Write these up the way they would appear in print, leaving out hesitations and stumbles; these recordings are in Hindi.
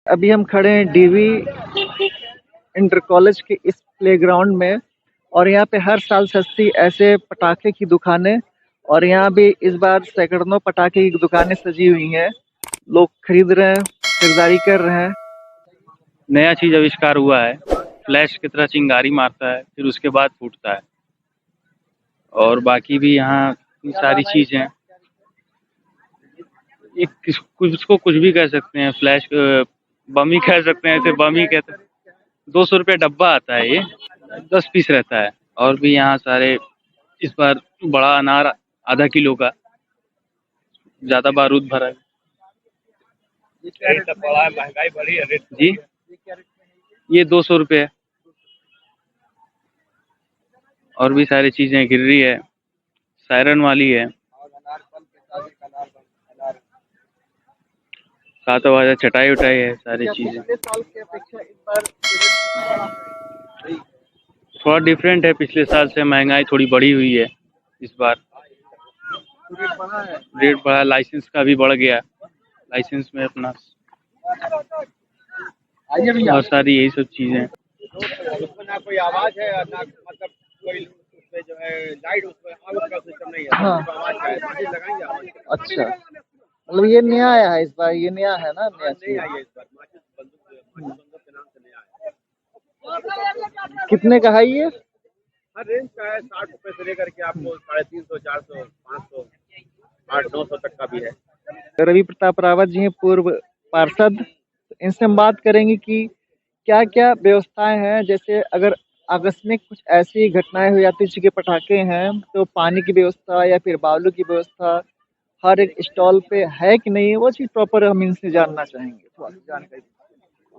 अभी हम खड़े हैं डीवी इंटर कॉलेज के इस प्लेग्राउंड में और यहाँ पे हर साल सस्ती ऐसे पटाखे की दुकानें और यहाँ भी इस बार सैकड़ों पटाखे की दुकानें सजी हुई हैं। लोग खरीद रहे हैं, खरीदारी कर रहे हैं। नया चीज आविष्कार हुआ है। फ्लैश की तरह चिंगारी मारता है, फिर उसके बाद फूटता है। और बाकी भी यहाँ सारी चीजें, एक उसको कुछ भी कह सकते हैं, फ्लैश बम कह सकते हैं, ऐसे बम कहते हैं। 200 रुपये डब्बा आता है, ये 10 पीस रहता है। और भी यहाँ सारे, इस बार बड़ा अनार आधा किलो का, ज्यादा बारूद भरा है। महंगाई बढ़ी है रेट जी। ये 200 रुपये है। और भी सारी चीजें, गिर्री है, सायरन वाली है, 7 बजे चटाई उटाई है, सारी चीजें। थोड़ा डिफरेंट है, पिछले साल से महंगाई थोड़ी बढ़ी हुई है इस बार। रेट बढ़ा, लाइसेंस का भी बढ़ गया, लाइसेंस में अपना और सारी यही सब चीजें। उसमें ना कोई आवाज है ना, मतलब कोई उसमें जो है लाइट, उसमें आवाज का सिस्टम नहीं है। हाँ। आवाज का है, लगाएंगे आवाज। अच्छा, मतलब ये नया आया है इस बार, ये नया है ना, नया नहीं चीज। आई है इस बार, माचिस बंदूक के नाम से नया है। कितने का है ये? हर रेंज का है, 60 रुपए से लेकर के आपको 350, 400, 500, 800-900 तक का भी है। रवि प्रताप रावत जी हैं, पूर्व पार्षद। इनसे हम बात करेंगे कि क्या क्या व्यवस्थाएं हैं, जैसे अगर आकस्मिक कुछ ऐसी घटनाएं हो जाती चूंकि पटाखे हैं तो पानी की व्यवस्था या फिर बालू की व्यवस्था हर एक स्टॉल पे है कि नहीं, वो चीज प्रॉपर हम इनसे जानना चाहेंगे, थोड़ा सी जानकारी।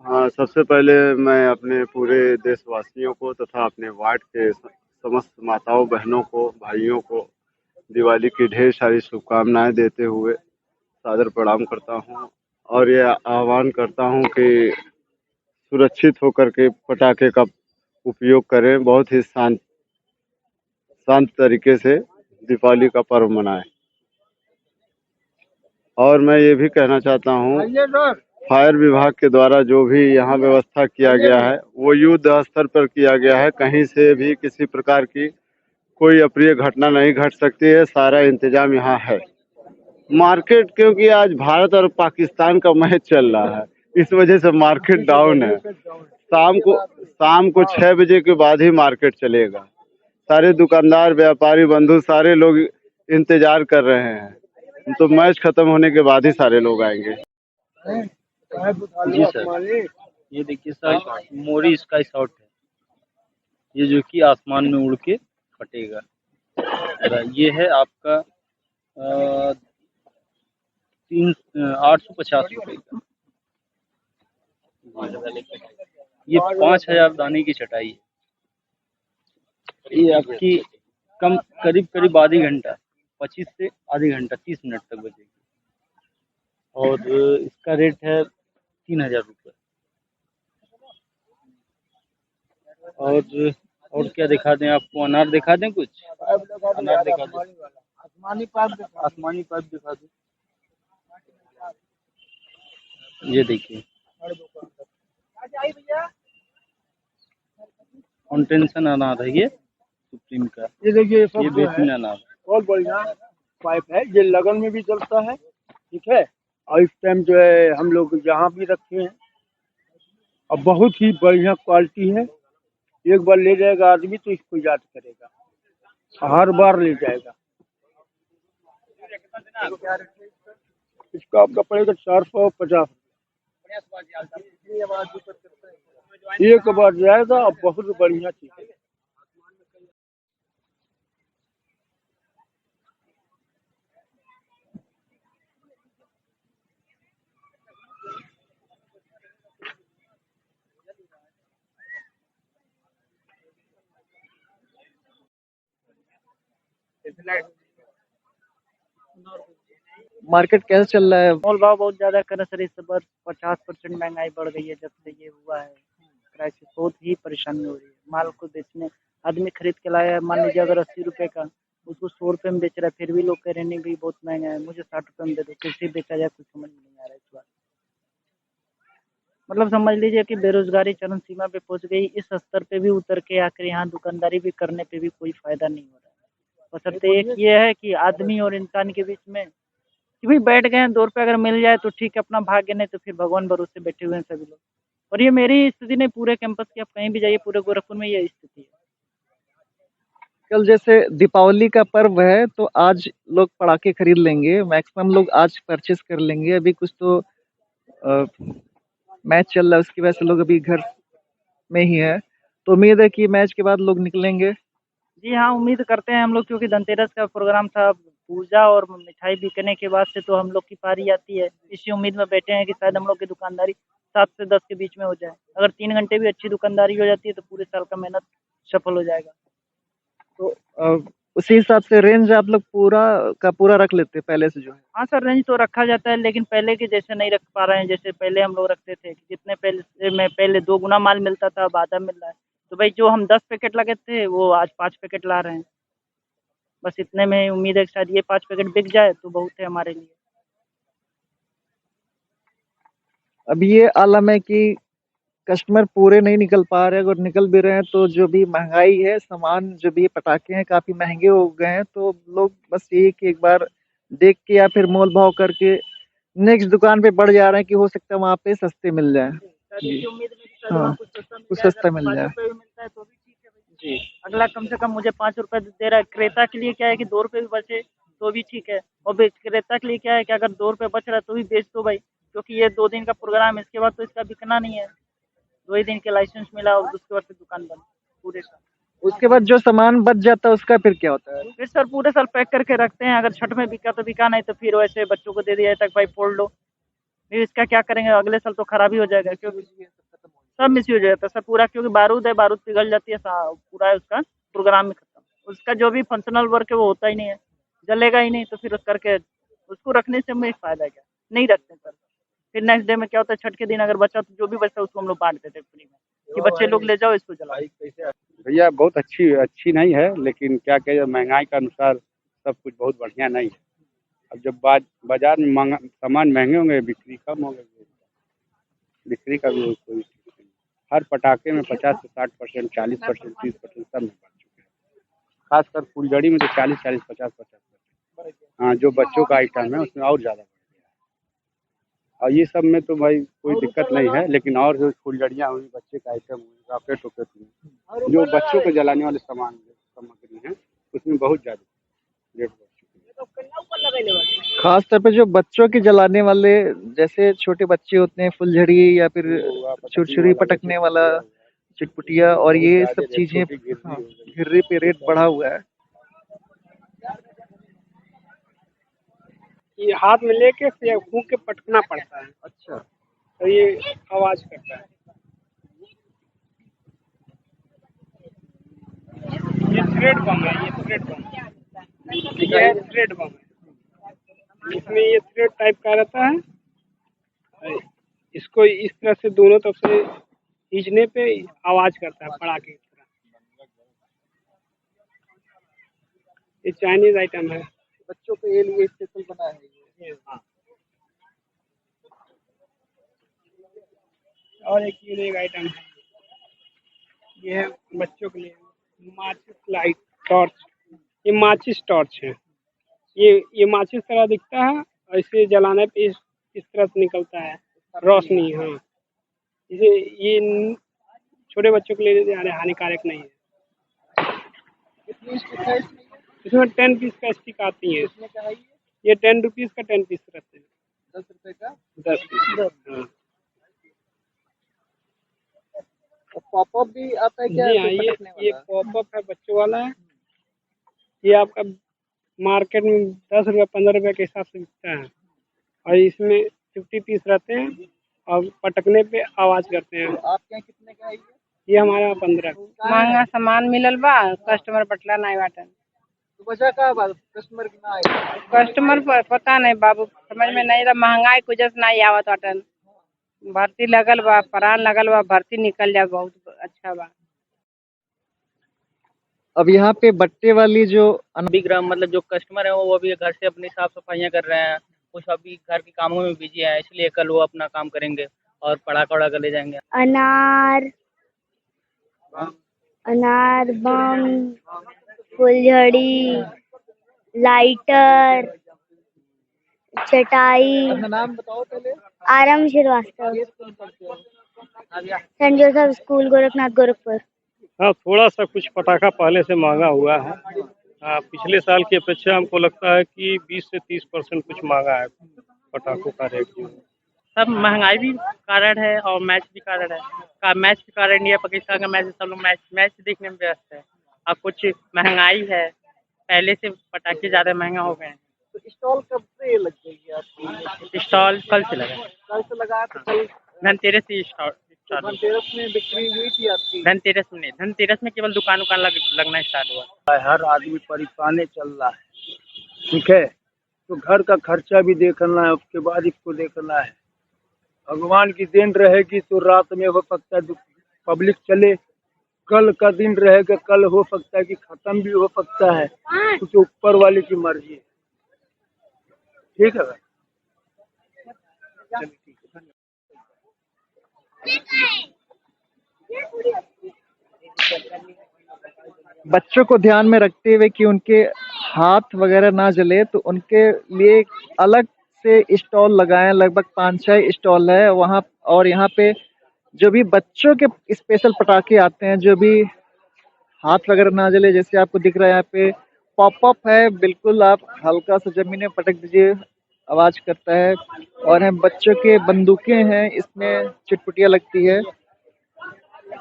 हाँ, सबसे पहले मैं अपने पूरे देशवासियों को तथा अपने वार्ड के समस्त माताओं बहनों को, भाइयों को दिवाली की ढेर सारी शुभकामनाएं देते हुए सादर प्रणाम करता हूँ और ये आह्वान करता हूँ कि सुरक्षित होकर के पटाखे का उपयोग करें, बहुत ही शांत तरीके से दीपावली का पर्व मनाएं। और मैं ये भी कहना चाहता हूँ, फायर विभाग के द्वारा जो भी यहाँ व्यवस्था किया गया है वो युद्ध स्तर पर किया गया है। कहीं से भी किसी प्रकार की कोई अप्रिय घटना नहीं घट सकती है, सारा इंतजाम यहाँ है। मार्केट, क्योंकि आज भारत और पाकिस्तान का मैच चल रहा है, इस वजह से मार्केट डाउन है। शाम को 6 बजे के बाद ही मार्केट चलेगा। सारे दुकानदार, व्यापारी बंधु, सारे लोग इंतजार कर रहे हैं, तो मैच खत्म होने के बाद ही सारे लोग आएंगे। जी सर, ये देखिए सर, मोरी स्काई शॉट है, ये जो कि आसमान में उड़ के फटेगा। ये है आपका 850 रुपये का। ये 5000 दाने की चटाई है। ये आपकी करीब आधी घंटा, 25 से आधी घंटा 30 मिनट तक बचेगी। और इसका रेट है 3000 रुपये। और क्या दिखा दें आपको? अनार दिखा दें कुछ? अनार दिखा दें, आसमानी पाइप दिखा दें। ये देखिए, कॉन्टेंशन अनार है ये, सुप्रीम का। ये देखिए, ये बेहतरीन अनार बहुत बढ़िया पाइप है, ये लगन में भी चलता है, ठीक है। और इस टाइम जो है हम लोग यहाँ भी रखे हैं और बहुत ही बढ़िया क्वालिटी है। एक बार ले जाएगा आदमी तो इसको याद करेगा, हर बार ले जाएगा। इसका आपका पड़ेगा 450। एक बार जाएगा और बहुत बढ़िया चीज है। मार्केट कैसे चल रहा है? मोल भाव बहुत ज्यादा कर सर, इस बार 50% महंगाई बढ़ गई है जब से ये हुआ है क्राइसिस। बहुत ही परेशानी हो रही है माल को बेचने। आदमी खरीद के लाया, मान लीजिए अगर 80 रुपए का, उसको 100 रुपए में बेच रहा है, फिर भी लोग कह रहे नहीं भाई बहुत महंगा है, मुझे 60 रुपए में दे दो। कैसे बेचा जाए कुछ समझ में नहीं आ रहा है इस बार। मतलब समझ लीजिए कि बेरोजगारी चरम सीमा पे पहुंच गई। इस स्तर पे भी उतर के आकर यहाँ दुकानदारी भी करने पे भी कोई फायदा नहीं हो रहा है। बशर्ते एक ये है कि आदमी और इंसान के बीच में कि भाई बैठ गए हैं, 2 रुपये अगर मिल जाए तो ठीक है, अपना भाग्य, नहीं तो फिर भगवान भरोसे बैठे हुए हैं सभी लोग। और ये मेरी स्थिति नहीं, पूरे कैंपस की, आप कहीं भी जाइए पूरे गोरखपुर में ये स्थिति है। कल जैसे दीपावली का पर्व है तो आज लोग पटाखे खरीद लेंगे, मैक्सिमम लोग आज परचेज कर लेंगे। अभी कुछ तो मैच चल रहा है उसकी वजह से लोग अभी घर में ही है, तो उम्मीद है कि मैच के बाद लोग निकलेंगे। जी हाँ, उम्मीद करते हैं हम लोग, क्योंकि धनतेरस का प्रोग्राम था, पूजा और मिठाई बिकने के बाद से तो हम लोग की पारी आती है। इसी उम्मीद में बैठे हैं कि शायद हम लोग की दुकानदारी 7 से 10 के बीच में हो जाए। अगर 3 घंटे भी अच्छी दुकानदारी हो जाती है तो पूरे साल का मेहनत सफल हो जाएगा। तो उसी हिसाब से रेंज आप लोग पूरा का पूरा रख लेते हैं पहले से जो है। हाँ सर, रेंज तो रखा जाता है, लेकिन पहले के जैसे नहीं रख पा रहे हैं। जैसे पहले हम लोग रखते थे कि जितने पहले से में पहले 2 गुना माल मिलता था, अब आधा मिल रहा है। तो भाई जो हम 10 पैकेट लगे थे वो आज 5 पैकेट ला रहे हैं। बस इतने में उम्मीद है कि शायद ये 5 पैकेट बिक जाए तो बहुत है हमारे लिए। अब ये आलम है कि कस्टमर पूरे नहीं निकल पा रहे हैं, अगर निकल भी रहे हैं तो जो भी महंगाई है, सामान जो भी पटाखे हैं काफ़ी महँगे हो गए हैं, तो लोग बस यही कि एक बार देख के या फिर मोल भाव करके नेक्स्ट दुकान पे बढ़ जा रहे हैं कि हो सकता है वहाँ पे सस्ते मिल जाएँ। जी। उम्मीद में कि शायद हाँ, वहाँ कुछ सस्ता मिल कुछ जाए। सस्ता अगर मिल 5 जाए। रुपए भी मिलता है तो भी ठीक है भाई। जी। अगला कम से कम मुझे 5 रुपए दे रहा है। क्रेता के लिए क्या है कि 2 रुपए भी बचे तो भी ठीक है, और विक्रेता के लिए क्या है कि अगर 2 रुपए बच रहा है तो भी बेच दो भाई, क्योंकि ये 2 दिन का प्रोग्राम है, इसके बाद तो इसका बिकना नहीं है। 2 ही दिन के लाइसेंस मिला और उसके बाद से दुकान बंद पूरे साल। उसके बाद जो सामान बच जाता है उसका फिर क्या होता है? फिर सर पूरे साल पैक करके रखते हैं। अगर छठ में बिका तो बिका, नहीं तो फिर वैसे बच्चों को दे दिया जाता है कि भाई फोड़ लो। फिर इसका क्या करेंगे, अगले साल तो खराब ही हो जाएगा, क्योंकि सब मिसयूज हो जाता है सर पूरा, क्योंकि बारूद है, बारूद पिघल जाती है, पूरा है उसका प्रोग्राम में खत्म। उसका जो भी फंक्शनल वर्क है वो होता ही नहीं है, जलेगा ही नहीं, तो फिर करके उसको रखने से हमें फायदा क्या, नहीं रखते सर। फिर नेक्स्ट डे में क्या होता है, छठ के दिन अगर बचा तो जो भी बचता है उसको हम लोग बांट देते फ्री में कि बच्चे लोग ले जाओ इसको जलाओ। भैया बहुत अच्छी अच्छी नहीं है, लेकिन क्या कहे, महंगाई के अनुसार सब कुछ बहुत बढ़िया नहीं है। अब जब बाजार में सामान महंगे होंगे, बिक्री कम होगी, बिक्री का भी कोई ठीक नहीं। हर पटाखे में 50 से 60%, 40%, 30% सब में बढ़ चुके हैं। खासकर फुलझड़ी में तो 40-40, 50-50%। हाँ, जो बच्चों का आइटम है उसमें और ज़्यादा बढ़ गया है। और ये सब में तो भाई कोई दिक्कत नहीं है, लेकिन और जो फुलझड़ियाँ हुई, बच्चे का आइटम हुई, रॉकेट वॉकेट हुई, जो बच्चों को जलाने वाले सामग्री हैं, उसमें बहुत ज़्यादा रेट बढ़ चुकी है। खास तौर पे जो बच्चों के जलाने वाले, जैसे छोटे बच्चे होते हैं, फुलझड़ी या फिर छुरछुरी पटकने वाला, चिटपुटिया और ये सब चीजें, हाँ, घिर्री पे रेट बढ़ा हुआ है। ये हाथ में लेके फिर फूंक के पटकना पड़ता है, अच्छा। तो ये आवाज करता है। ये थ्रेड बम है, ये थ्रेड बम, ये थ्रेड बम है। इसमें ये थ्रेड टाइप का रहता है, इसको इस तरह से दोनों तरफ से खींचने पे आवाज करता है पड़ाके की तरह। ये चाइनीज आइटम है, बच्चों के लिए स्पेशल बना है ये। हाँ। और एक यूनिक आइटम है, ये है बच्चों के लिए माचिस लाइट टॉर्च। ये माचिस टॉर्च है, ये माचिस तरह दिखता है, और इसे जलाने पे इस तरह से निकलता है रोशनी। हाँ, इसे ये छोटे बच्चों के लिए ज़्यादा हानिकारक नहीं है। इसमें 10 पीस का स्टिक आती है। ये 10 रुपीज़ का 10 पीस रहते हैं। 10 रुपए का 10 पीस। हाँ पॉपअप भी आता है क्या? जी हाँ, ये पॉपअप है, बच्चों वाला है। ये आपका मार्केट में 10 रुपये 15 रुपये के हिसाब से बिकता है, और इसमें 50 पीस रहते हैं, और पटकने पे आवाज़ करते हैं। आपके यहाँ कितने का है ये हमारे यहाँ 15। महंगा सामान मिलल बा, कस्टमर पटला नहीं बाटन। तो वजह का बात कस्टमर की ना आए? कस्टमर पता नहीं बाबू, समझ में नहीं रहा, महंगाई की वजह से नहीं आवत बाटन। भर्ती लगल बा, परान लगल बा, भर्ती निकल जाए बहुत अच्छा बा। अब यहाँ पे बट्टे वाली जो अभी ग्राम मतलब जो कस्टमर है वो अभी घर से अपनी साफ सफाइयाँ कर रहे हैं, कुछ अभी घर के कामों में बिजी है, इसलिए कल वो अपना काम करेंगे। और पटाखा वड़ाखा ले जाएंगे। अनार, अनार बम, फुलझड़ी, लाइटर, चटाई। अपना नाम बताओ पहले। Aaram Srivastava, saint Joseph school, Gorakhnath, Gorakhpur. हाँ, थोड़ा सा कुछ पटाखा पहले से महंगा हुआ है। पिछले साल की अपेक्षा हमको लगता है कि 20 से 30% कुछ महंगा है पटाखों का रेट। सब महंगाई भी कारण है और मैच भी कारण है। मैच के कारण इंडिया पाकिस्तान का मैच, सब लोग मैच देखने में व्यस्त है। अब कुछ महंगाई है, पहले से पटाखे ज़्यादा महंगा हो गए हैं। तो स्टॉल कब से लग गई है आपकी? स्टॉल कल से लगा। कल से लगा तो कल धनतेरस से स्टॉल। धनतेरस में बिक्री हुई थी आपकी? धनतेरस में नहीं, धनतेरस में केवल दुकान लगना स्टार्ट हुआ। हर आदमी परेशान चल रहा है, ठीक है। तो घर का खर्चा भी देखना है, उसके बाद इसको देखना है। भगवान की देन रहेगी तो रात में हो सकता है पब्लिक चले, कल का दिन रहेगा, कल हो सकता है कि खत्म भी हो सकता है, कुछ ऊपर वाले की मर्जी है। ठीक है भाई। बच्चों को ध्यान में रखते हुए कि उनके हाथ वगैरह ना जले, तो उनके लिए अलग से स्टॉल लगाए। लगभग 5-6 स्टॉल है वहाँ। और यहाँ पे जो भी बच्चों के स्पेशल पटाखे आते हैं, जो भी हाथ वगैरह ना जले, जैसे आपको दिख रहा है यहाँ पे पॉप है, बिल्कुल आप हल्का सा जमीन में पटक दीजिए, आवाज करता है। और हैं बच्चों के बंदूकें हैं, इसमें चिटपुटियाँ लगती है।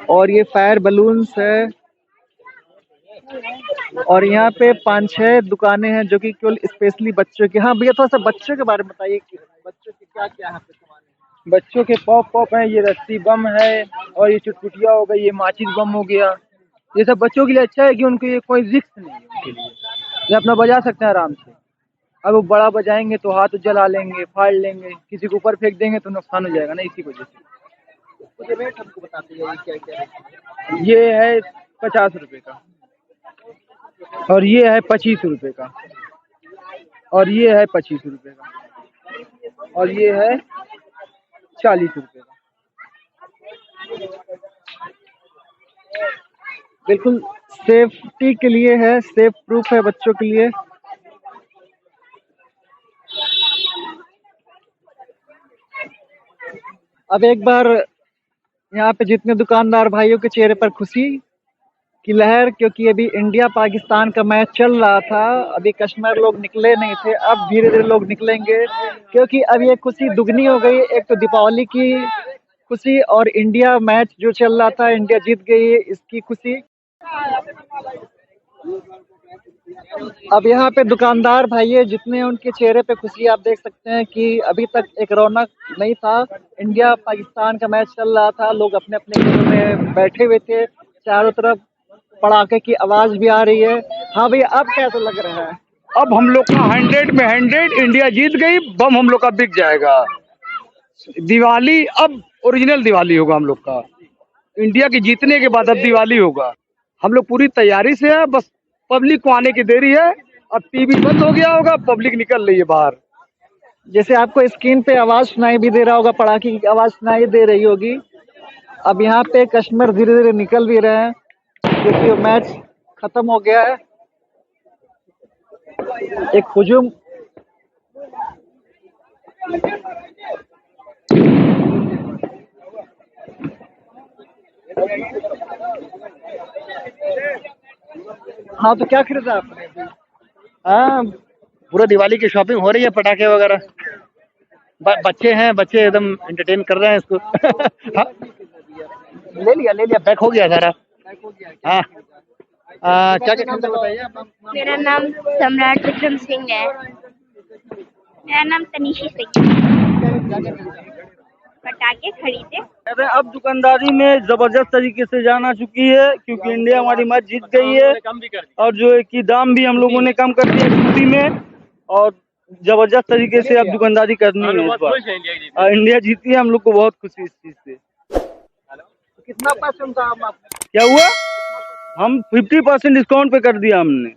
और ये फायर बलून्स है। और यहाँ पे 5-6 दुकानें हैं जो कि केवल स्पेशली बच्चों के। हाँ भैया, थोड़ा सा बच्चों के बारे में बताइए कि बच्चों के क्या क्या है सामान? बच्चों के पॉप है, ये रस्सी बम है, और ये चुटपुटिया हो गई, ये माचिस बम हो गया। ये सब बच्चों के लिए अच्छा है कि उनको ये कोई रिस्क नहीं है उनके लिए, ये अपना बजा सकते हैं आराम से। अब वो बड़ा बजाएंगे तो हाथ जला लेंगे, फाड़ लेंगे, किसी के ऊपर फेंक देंगे तो नुकसान हो जाएगा ना, इसी वजह से। कुछ रेट हमको बताते हैं क्या क्या है? ये है 50 रुपए का, और ये है 25 रुपए का, और ये है 25 रुपए का, और ये है 40 रुपए का। बिल्कुल सेफ्टी के लिए है, सेफ प्रूफ है बच्चों के लिए। अब एक बार यहाँ पे जितने दुकानदार भाइयों के चेहरे पर खुशी की लहर, क्योंकि अभी इंडिया पाकिस्तान का मैच चल रहा था, अभी कस्टमर लोग निकले नहीं थे, अब धीरे धीरे लोग निकलेंगे, क्योंकि अब ये खुशी दुगनी हो गई। एक तो दीपावली की खुशी और इंडिया मैच जो चल रहा था, इंडिया जीत गई, इसकी खुशी। अब यहाँ पे दुकानदार भाई जितने उनके चेहरे पे खुशी आप देख सकते हैं कि अभी तक एक रौनक नहीं था। इंडिया पाकिस्तान का मैच चल रहा था, लोग अपने अपने घरों में बैठे हुए थे, चारों तरफ पटाखे की आवाज भी आ रही है। हाँ भैया, अब कैसा लग रहा है? अब हम लोग का 100 में 100, इंडिया जीत गई, बम हम लोग का बिक जाएगा। दिवाली अब ओरिजिनल दिवाली होगा हम लोग का, इंडिया के जीतने के बाद अब दिवाली होगा। हम लोग पूरी तैयारी से है, बस पब्लिक को आने की देरी है। अब टीवी बंद हो गया होगा, पब्लिक निकल रही है बाहर। जैसे आपको स्क्रीन पे आवाज सुनाई भी दे रहा होगा, पटाखे की आवाज सुनाई दे रही होगी। अब यहाँ पे कस्टमर धीरे धीरे निकल भी रहे हैं, क्योंकि मैच खत्म हो गया है। एक हुजूम हाँ, तो क्या खरीदा आपने? हाँ, पूरा दिवाली की शॉपिंग हो रही है, पटाखे वगैरह। बच्चे हैं, बच्चे एकदम एंटरटेन कर रहे हैं इसको। हाँ, ले लिया, पैक हो गया सारा। हाँ, क्या क्या खरीदा बताइए। मेरा नाम सम्राट विक्रम सिंह है। मेरा नाम तनिशी सिंह है। पटाखे खरीदे। अब दुकानदारी में जबरदस्त तरीके से जान आ चुकी है, क्योंकि इंडिया हमारी मैच जीत गई है, और जो है कि दाम भी हम लोगों ने कम कर दिया स्कूटी में, और जबरदस्त तरीके से अब दुकानदारी करनी है इस बार। इंडिया जीती है, हम लोग को बहुत खुशी इस चीज से। कितना परसेंट था क्या हुआ? हम 50% डिस्काउंट पे कर दिया हमने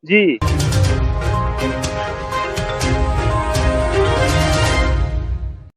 जी।